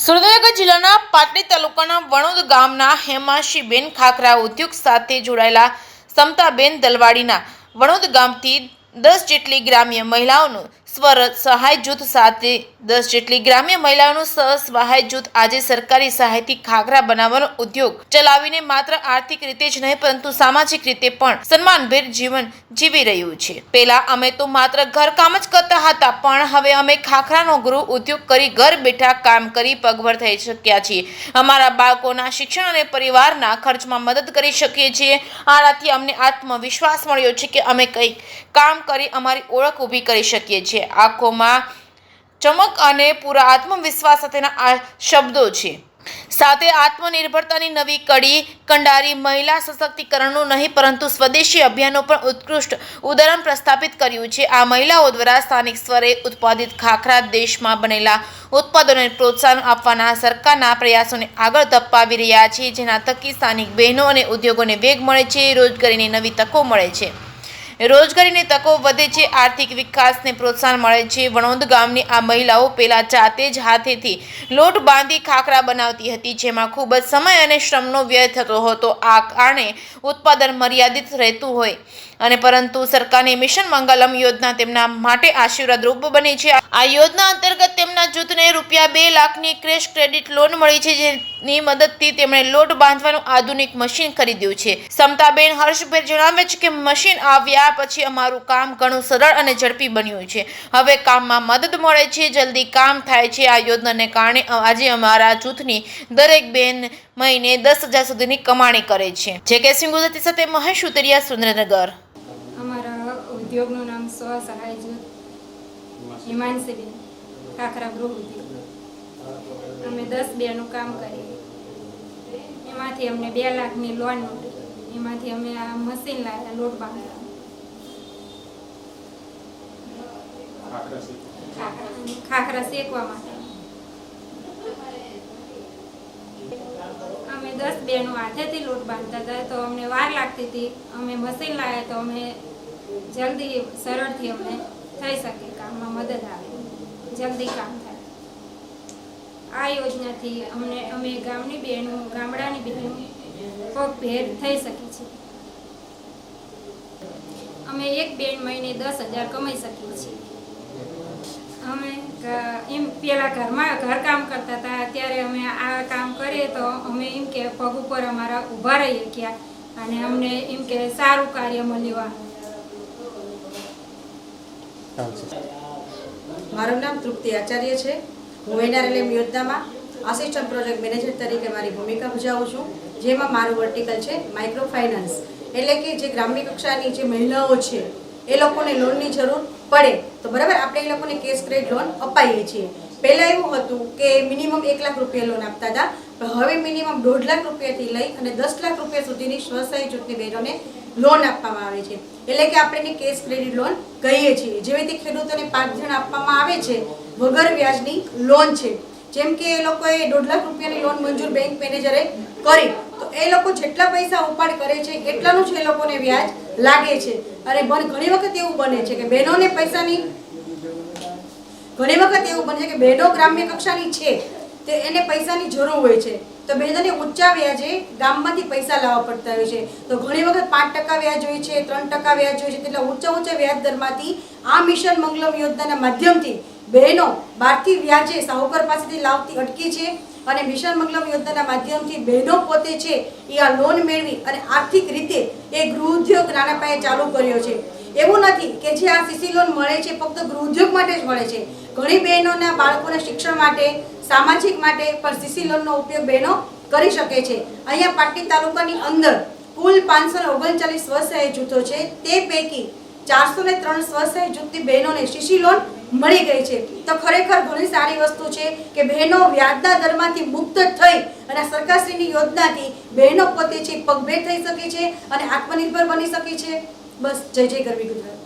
સુરેન્દ્રનગર જિલ્લાના પાટડી તાલુકાના વણોદ ગામના હેમાશીબેન ખાખરા ઉદ્યોગ સાથે જોડાયેલા સમતાબેન દલવાડીના વણોદ ગામથી 10 જેટલી ગ્રામ્ય મહિલાઓનું સ્વસહાય જૂથ સાથે 10 જેટલી ગ્રામ્ય મહિલાઓનું સ્વસહાય જૂથ આજે સરકારી સહાયથી ખાખરા બનાવવાનો ઉદ્યોગ ચલાવીને માત્ર આર્થિક રીતે જ નહીં પરંતુ સામાજિક રીતે પણ સન્માનભેર જીવન જીવી રહ્યું છે। પહેલા અમે તો માત્ર ઘરકામ જ કરતા હતા, પણ હવે અમે ખાખરાનો ગૃહ ઉદ્યોગ કરી ઘર બેઠા કામ કરી પગભર થઈ શક્યા છીએ। અમારા બાળકોના શિક્ષણ અને પરિવારના ખર્ચમાં મદદ કરી શકીએ છીએ। આનાથી અમને આત્મવિશ્વાસ મળ્યો છે કે અમે કંઈક કામ કરી અમારી ઓળખ ઊભી કરી શકીએ છીએ। આંખોમાં ચમક અને પૂરા આત્મવિશ્વાસ સાથેના આ શબ્દો છે। સાથે આત્મનિર્ભરતાની નવી કડી કંડારી મહિલા સશક્તિકરણનું નહીં પરંતુ સ્વદેશી અભિયાનનો પણ ઉત્કૃષ્ટ ઉદાહરણ પ્રસ્થાપિત કર્યું છે। આ મહિલાઓ દ્વારા સ્થાનિક સ્તરે ઉત્પાદિત ખાખરા દેશમાં બનેલા ઉત્પાદનોને પ્રોત્સાહન આપવાના સરકારના પ્રયાસોને આગળ ધપાવી રહ્યા છે, જેના થકી સ્થાનિક બહેનો અને ઉદ્યોગોને વેગ મળે છે, રોજગારીની નવી તકો મળે છે, રોજગારીની તકો વધે છે, આર્થિક વિકાસને પ્રોત્સાહન મળે છે। વણોદ ગામની આ મહિલાઓ પહેલા જાતે જ હાથેથી લોટ બાંધી ખાખરા બનાવતી હતી, જેમાં ખૂબ જ સમય અને શ્રમનો વ્યય થતો હતો। આ કારણે ઉત્પાદન મર્યાદિત રહેતું હોય અને પરંતુ સરકારની મિશન મંગલમ યોજના તેમના માટે આશીર્વાદ રૂપ બની છે। આ યોજના અંતર્ગત તેમના જૂથને ₹2 લાખની કેશ ક્રેડિટ લોન મળી છે, જેની મદદથી તેમણે લોટ બાંધવાનું આધુનિક મશીન ખરીદ્યું છે। સમતાબેન હર્ષભેર જણાવે છે કે મશીન આવ્યા પછી અમારું કામ ઘણું સરળ અને ઝડપી બન્યું છે। હવે કામમાં મદદ મળે છે, જલ્દી કામ થાય છે। આ યોજનાને કારણે આજે અમારા જૂથની દરેક બેન મહિને 10,000 સુધીની કમાણી કરે છે। જે કે સિંહ ગુજરાતી સાથે મહેશ ઉતરિયા, સુરેન્દ્રનગર। અમારા ઉદ્યોગનું નામ સ્વસહાય જૂથ હેમાશીબેન ખાખરા ગૃહ ઉદ્યોગ। અમે 10 બહેનો કામ કરીએ, એમાંથી અમને 2 લાખની લોન મળી, એમાંથી અમે આ મશીન લાવ્યા લોટ બાંધવા, ખાખરા શેકવા માટે। અમે 10 બહેનો હાથેથી લોટ બાંધતા હતા તો અમને વાર લાગતી હતી, અમે મશીન લાવ્યા તો અમે જલ્દી સરળથી અમને થઈ શકે, કામમાં મદદ આવે, જલ્દી કામ થાય। આ યોજનાથી અમે ગામની બહેનો ગામડાની બહેનો પગભેર થઈ શકી છે। અમે એક બેન મહિને 10,000 કમાઈ શકીએ છીએ। અમે એમ પહેલાં ઘરકામ કરતા હતા, અત્યારે અમે આ કામ કરીએ તો અમે એમ કે પગ ઉપર અમારા ઊભા રહીએ ગયા અને અમને એમ કે સારું કાર્ય મળ્યું। મારું નામ તૃપ્તિ આચાર્ય છે। હું NRLM યોજનામાં આસિસ્ટન્ટ પ્રોજેક્ટ મેનેજર તરીકે મારી ભૂમિકા ભજવું છું, જેમાં મારું વર્ટિકલ છે માઇક્રો ફાઇનાન્સ, એટલે કે જે ગ્રામ્ય કક્ષાની જે મહિલાઓ છે એ લોકોને લોનની જરૂર પડે તો બરાબર આપણે એ લોકોને કેશ ક્રેડિટ લોન અપાઈએ છીએ। પહેલાં એવું હતું કે મિનિમમ ₹1 લાખ લોન આપતા હતા, પણ હવે મિનિમમ ₹1.5 લાખ લઈ અને ₹10 લાખ સુધીની સ્વસહાય જૂથની બહેનોને લોન આપવામાં આવે છે, એટલે કે આપણે એને કેશ ક્રેડિટ લોન કહીએ છીએ। જેવી રીતે ખેડૂતોને 5 જણ આપવામાં આવે છે વગર વ્યાજની લોન છે, જેમ કે એ લોકોએ ₹1.5 લાખની લોન મંજૂર બેંક મેનેજરે કરી તો એ લોકો જેટલા પૈસા ઉપાડ કરે છે એટલાનું જ એ લોકોને વ્યાજ લાગે છે। અને ઘણી વખત એવું બને છે કે બહેનોને પૈસાની બહેનો ગ્રામ્ય કક્ષાની છે તે એને પૈસાની જરૂર હોય છે તો બહેનોને ઊંચા વ્યાજે ગામમાંથી પૈસા લાવવા પડતા હોય છે, તો ઘણી વખત 5% વ્યાજ હોય છે, 3% વ્યાજ હોય છે, એટલે ઊંચા વ્યાજ દરમાંથી આ મિશન મંગલમ યોજનાના માધ્યમથી બહેનો બહારથી વ્યાજે સાહુકાર પાસેથી લાવતી અટકી છે અને મિશન મંગલમ યોજનાના માધ્યમથી બહેનો પોતે છે એ આ લોન મેળવી અને આર્થિક રીતે એ ગૃહ ઉદ્યોગ નાના પાયે ચાલુ કર્યો છે। એવું નથી કે જે આ સીસી લોન મળે છે ફક્ત ગૃહ ઉદ્યોગ માટે જ મળે છે, ઘણી બહેનોના બાળકોના શિક્ષણ માટે, સામાજિક માટે પણ સીસી લોનનો ઉપયોગ બહેનો કરી શકે છે। અહીંયા પાટડી તાલુકાની અંદર કુલ 539 સ્વસહાય જૂથો છે, તે પૈકી 403 સ્વસહાય જૂથની બહેનોને સીસી લોન મળી ગઈ છે। તો ખરેખર ઘણી સારી વસ્તુ છે કે બહેનો વ્યાજના દરમાંથી મુક્ત થઈ અને સરકારશ્રીની યોજનાથી બહેનો પોતે છે પગભેર થઈ શકે છે અને આત્મનિર્ભર બની શકે છે। બસ, જય જય ગરવી ગુજરાત।